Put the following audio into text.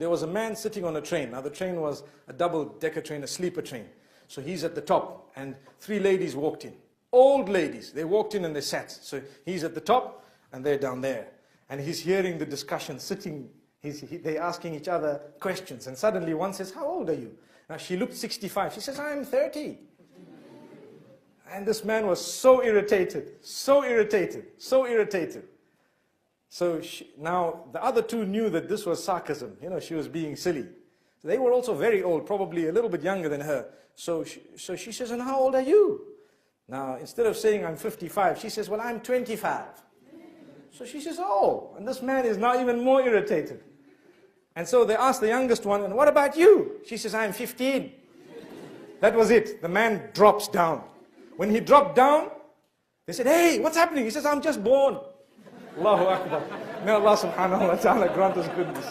There was a man sitting on a train. Now the train was a double-decker train, a sleeper train. So he's at the top, and 3 ladies walked in. Old ladies. They walked in and they sat. So he's at the top, and they're down there. And he's hearing the discussion, sitting. They're asking each other questions. And suddenly one says, how old are you? Now she looked 65. She says, I'm 30. And this man was so irritated, so irritated, so irritated. So now the other 2 knew that this was sarcasm. You know, she was being silly. They were also very old, probably a little bit younger than her. So she says, and how old are you? Now, instead of saying I'm 55, she says, well, I'm 25. So she says, oh, and this man is now even more irritated. And so they asked the youngest one, and what about you? She says, I'm 15. That was it. The man drops down. When he dropped down, they said, hey, what's happening? He says, I'm just born. Allahu Akbar. May Allah subhanahu wa ta'ala grant us goodness.